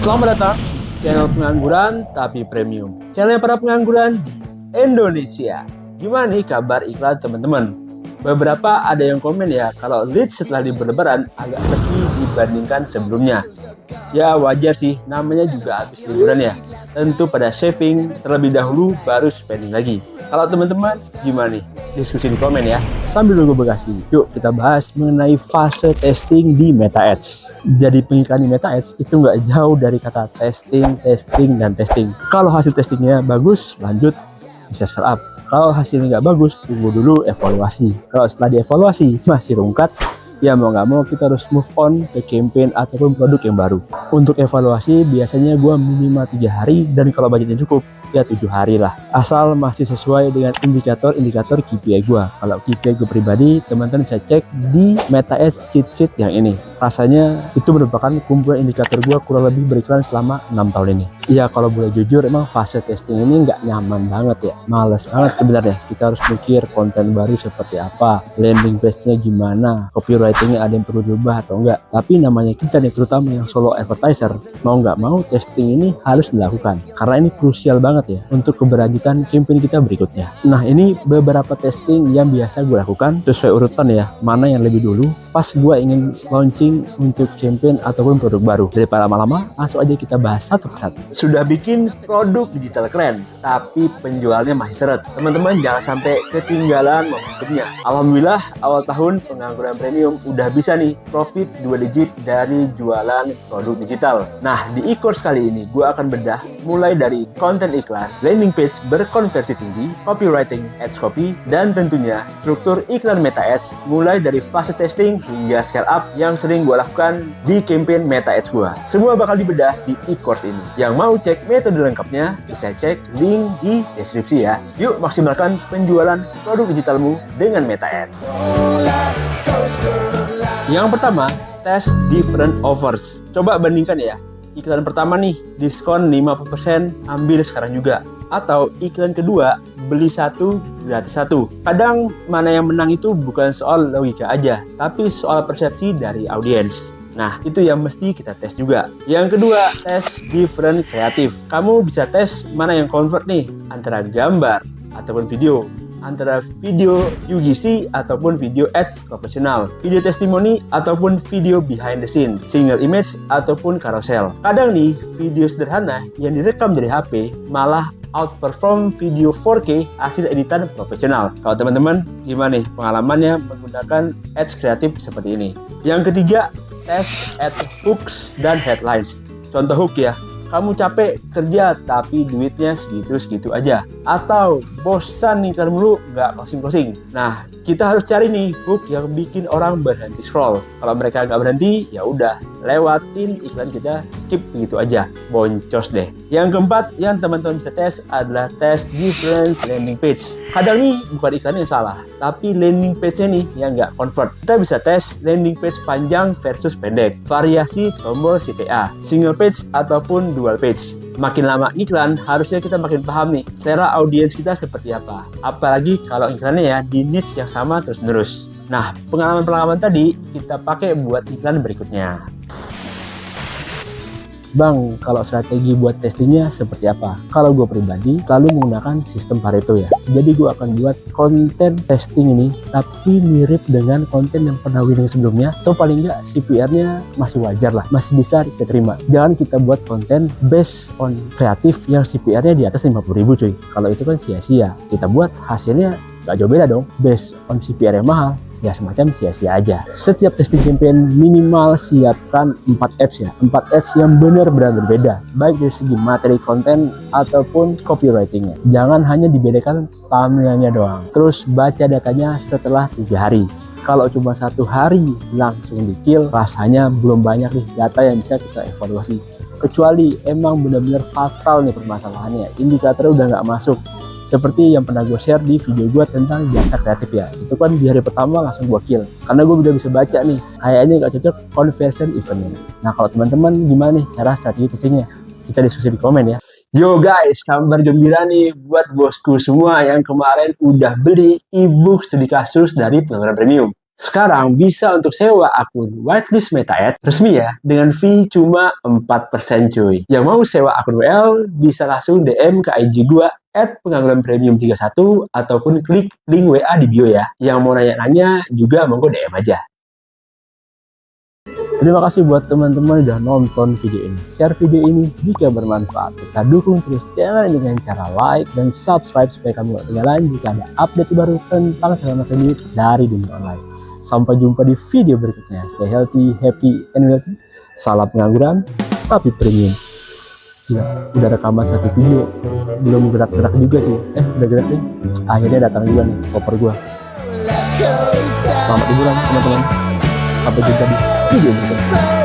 Selamat datang channel pengangguran tapi premium. Channel para pengangguran di Indonesia. Gimana nih kabar iklan teman-teman? Beberapa ada yang komen ya kalau lead setelah libur lebaran agak sepi dibandingkan sebelumnya. Ya wajar sih, namanya juga habis liburan ya. Tentu pada saving terlebih dahulu baru spending lagi. Kalau teman-teman gimana nih? Diskusi di komen ya. Sambil nunggu Bekasi, yuk kita bahas mengenai fase testing di Meta Ads. Jadi pengiklan di Meta Ads itu nggak jauh dari kata testing, dan testing. Kalau hasil testingnya bagus, lanjut bisa scale up. Kalau hasilnya nggak bagus, tunggu dulu evaluasi. Kalau setelah dievaluasi masih rungkat, ya mau nggak mau kita harus move on ke campaign ataupun produk yang baru. Untuk evaluasi biasanya gue minimal 3 hari, dan kalau budgetnya cukup ya 7 hari lah, asal masih sesuai dengan indikator KPI gue. Kalau KPI gue pribadi, teman-teman bisa cek di Meta Ads cheat sheet yang ini. Rasanya itu merupakan kumpulan indikator gue kurang lebih beriklan selama 6 tahun ini. Ya kalau boleh jujur, emang fase testing ini nggak nyaman banget ya, males banget sebenarnya. Kita harus mikir konten baru seperti apa, landing page-nya gimana, copywriting-nya ada yang perlu diubah atau enggak. Tapi namanya kita nih, terutama yang solo advertiser, mau nggak mau testing ini harus dilakukan karena ini krusial banget ya untuk keberlanjutan campaign kita berikutnya. Nah, ini beberapa testing yang biasa gue lakukan sesuai urutan ya, mana yang lebih dulu pas gue ingin launching untuk campaign ataupun produk baru. Daripada lama-lama, langsung aja kita bahas satu persatu. Sudah bikin produk digital keren, tapi penjualnya masih seret. Teman-teman jangan sampai ketinggalan momentumnya. Alhamdulillah, awal tahun pengangguran premium udah bisa nih profit 2 digit dari jualan produk digital. Nah, di e-course kali ini gue akan bedah mulai dari konten iklan, landing page berkonversi tinggi, copywriting, ads copy, dan tentunya struktur iklan Meta Ads mulai dari fase testing hingga scale up yang sering gue lakukan di campaign Meta Ads gue. Semua bakal dibedah di e-course ini. Yang mau cek metode lengkapnya bisa cek link di deskripsi ya. Yuk maksimalkan penjualan produk digitalmu dengan Meta Ads. Yang pertama, test different offers. Coba bandingkan ya. Iklan pertama nih, diskon 50%, ambil sekarang juga. Atau iklan kedua, beli satu, gratis satu. Kadang mana yang menang itu bukan soal logika aja, tapi soal persepsi dari audiens. Nah, itu yang mesti kita tes juga. Yang kedua, tes different kreatif. Kamu bisa tes mana yang convert nih, antara gambar ataupun video, antara video UGC ataupun video ads profesional, video testimoni ataupun video behind the scene, single image ataupun carousel. Kadang nih, video sederhana yang direkam dari HP malah outperform video 4K hasil editan profesional. Kalau teman-teman gimana nih pengalamannya menggunakan ads kreatif seperti ini? Yang ketiga, tes ad hooks dan headlines. Contoh hook ya, kamu capek kerja tapi duitnya segitu-segitu aja. Atau bosan iklan mulu nggak closing-closing. Nah, kita harus cari nih hook yang bikin orang berhenti scroll. Kalau mereka nggak berhenti, ya udah lewatin iklan kita, skip begitu aja. Boncos deh. Yang keempat yang teman-teman bisa tes adalah tes different landing page. Kadang nih bukan iklan yang salah, tapi landing page-nya nih yang nggak convert. Kita bisa tes landing page panjang versus pendek, variasi tombol CTA, single page ataupun dual page. Makin lama iklan, harusnya kita makin paham nih selera audiens kita seperti apa. Apalagi kalau iklannya ya di niche yang sama terus-menerus. Nah, pengalaman-pengalaman tadi kita pakai buat iklan berikutnya. Bang, kalau strategi buat testingnya seperti apa? Kalau gue pribadi selalu menggunakan sistem Pareto ya. Jadi gue akan buat konten testing ini tapi mirip dengan konten yang pernah winning sebelumnya, atau paling nggak CPR-nya masih wajar lah, masih bisa kita terima. Jangan kita buat konten based on kreatif yang CPR-nya di atas 50.000 cuy. Kalau itu kan sia-sia. Kita buat hasilnya nggak jauh beda dong. Based on CPR yang mahal, ya semacam sia-sia aja. Setiap testing campaign minimal siapkan 4 ads ya. 4 ads yang benar-benar berbeda, baik dari segi materi konten ataupun copywritingnya. Jangan hanya dibedakan thumbnailnya doang. Terus baca datanya setelah 3 hari. Kalau cuma 1 hari langsung di-kill, rasanya belum banyak nih data yang bisa kita evaluasi. Kecuali emang benar-benar fatal nih permasalahannya, indikatornya udah nggak masuk. Seperti yang pernah gue share di video gue tentang jasa kreatif ya. Itu kan di hari pertama langsung gue kill. Karena gue udah bisa baca nih, kayaknya nggak cocok conversion eventnya. Nah kalau teman-teman gimana nih cara strategi testingnya? Kita diskusi di komen ya. Yo guys, kabar gembira nih buat bosku semua yang kemarin udah beli e-book studi kasus dari pengangguran premium. Sekarang bisa untuk sewa akun whitelist MetaEd resmi ya, dengan fee cuma 4% cuy. Yang mau sewa akun WL bisa langsung DM ke IG gua @pengangguranpremium31 ataupun klik link WA di bio ya. Yang mau nanya-nanya juga monggo DM aja. Terima kasih buat teman-teman udah nonton video ini. Share video ini jika bermanfaat. Kita dukung terus channel ini dengan cara like dan subscribe supaya kamu gak ketinggalan jika ada update baru tentang cara masa duit dari dunia online. Sampai jumpa di video berikutnya. Stay healthy, happy, and wealthy. Salam pengangguran, tapi premium. Gila, udah rekaman satu video. Belum gerak-gerak juga sih. Udah gerak nih. Akhirnya datang juga nih koper gua. Selamat liburan teman-teman. Sampai jumpa di video berikutnya.